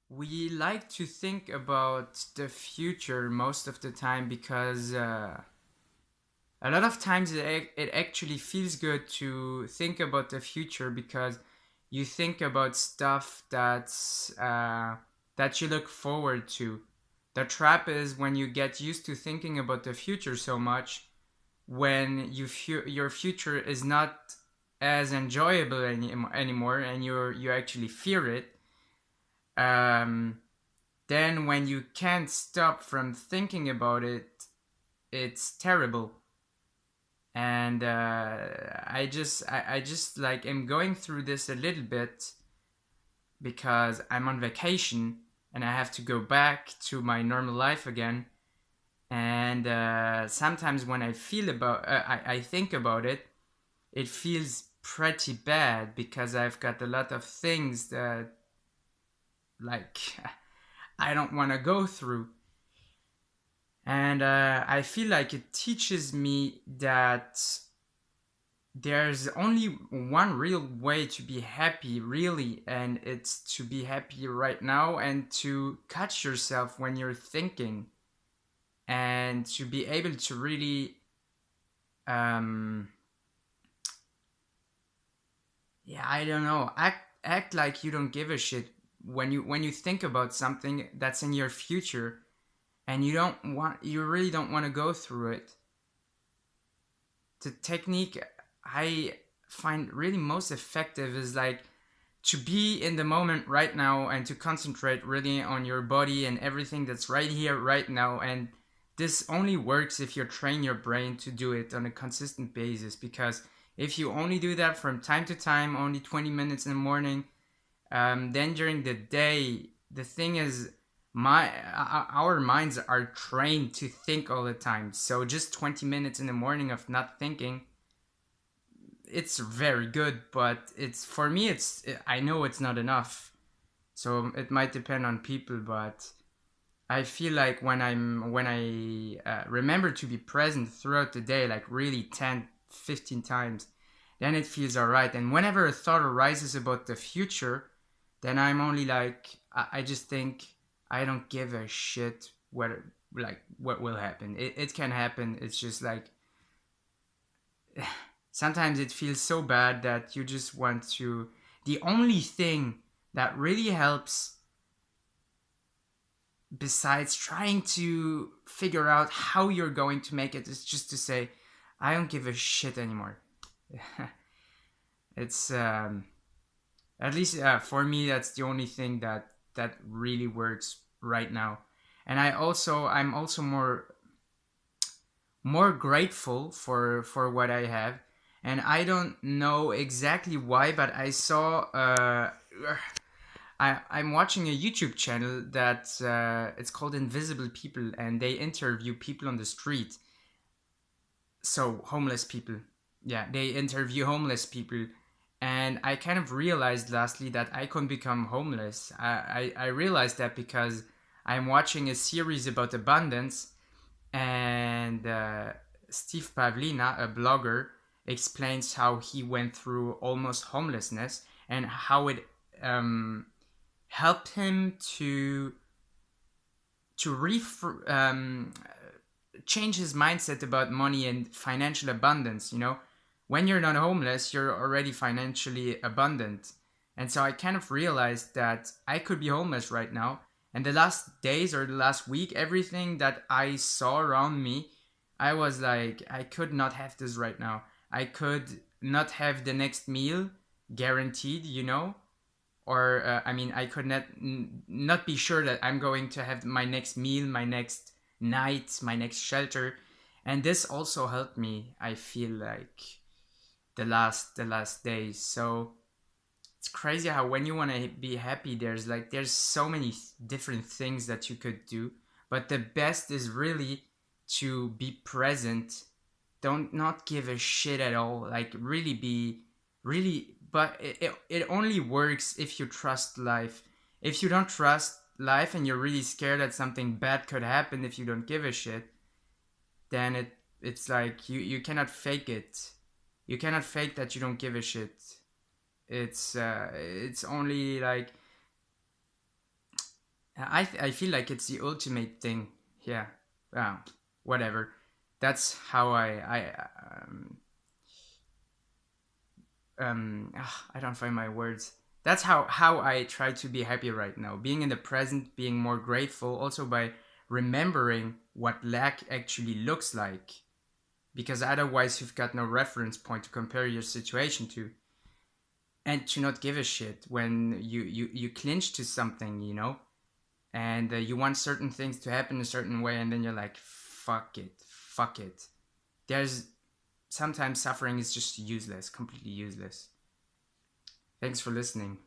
We like to think about the future most of the time because a lot of times it actually feels good to think about the future because you think about stuff that you look forward to. The trap is when you get used to thinking about the future so much, when your future is not as enjoyable anymore, and you actually fear it. Um, then when you can't stop from thinking about it, it's terrible. And I just like am going through this a little bit because I'm on vacation and I have to go back to my normal life again. And sometimes when I think about it, it feels pretty bad because I've got a lot of things that like I don't want to go through. And I feel like it teaches me that there's only one real way to be happy, really, and it's to be happy right now and to catch yourself when you're thinking and to be able to really, um, yeah, I don't know, act like you don't give a shit when you think about something that's in your future and you really don't want to go through it. The technique I find really most effective is like to be in the moment right now and to concentrate really on your body and everything that's right here right now. And this only works if you train your brain to do it on a consistent basis, because if you only do that from time to time, only 20 minutes in the morning, then during the day, the thing is, our minds are trained to think all the time. So just 20 minutes in the morning of not thinking, it's very good, but it's for me, it's I know it's not enough. So it might depend on people, but I feel like when I remember to be present throughout the day, like really 10, 15 times, then it feels all right. And whenever a thought arises about the future, then I'm only like I just think I don't give a shit what will happen. It can happen. It's just like sometimes it feels so bad that you just want to. The only thing that really helps, besides trying to figure out how you're going to make it, is just to say, I don't give a shit anymore. It's at least for me, that's the only thing that really works right now. And I'm also more grateful for what I have. And I don't know exactly why, but I saw I'm watching a YouTube channel that it's called Invisible People, and they interview people on the street. So homeless people, yeah, they interview homeless people, and I kind of realized lastly that I can become homeless. I realized that because I'm watching a series about abundance, and Steve Pavlina, a blogger, explains how he went through almost homelessness and how it helped him to change his mindset about money and financial abundance. You know, when you're not homeless, you're already financially abundant. And so I kind of realized that I could be homeless right now. And the last days or the last week, everything that I saw around me, I was like, I could not have this right now. I could not have the next meal guaranteed, you know? Or I mean, I could not be sure that I'm going to have my next meal, my next night, my next shelter. And this also helped me, I feel like, the last days. So it's crazy how when you want to be happy, there's so many different things that you could do, but the best is really to be present. Don't not give a shit at all, like really be really. But it only works if you trust life. If you don't trust life and you're really scared that something bad could happen if you don't give a shit, then it's like you cannot fake it. You cannot fake that you don't give a shit. It's only like I feel like it's the ultimate thing. Yeah. Whatever. That's how I don't find my words. That's how I try to be happy right now. Being in the present, being more grateful, also by remembering what lack actually looks like, because otherwise you've got no reference point to compare your situation to, and to not give a shit when you clinch to something, you know, and you want certain things to happen a certain way, and then you're like, fuck it. There's sometimes suffering is just useless, completely useless. Thanks for listening.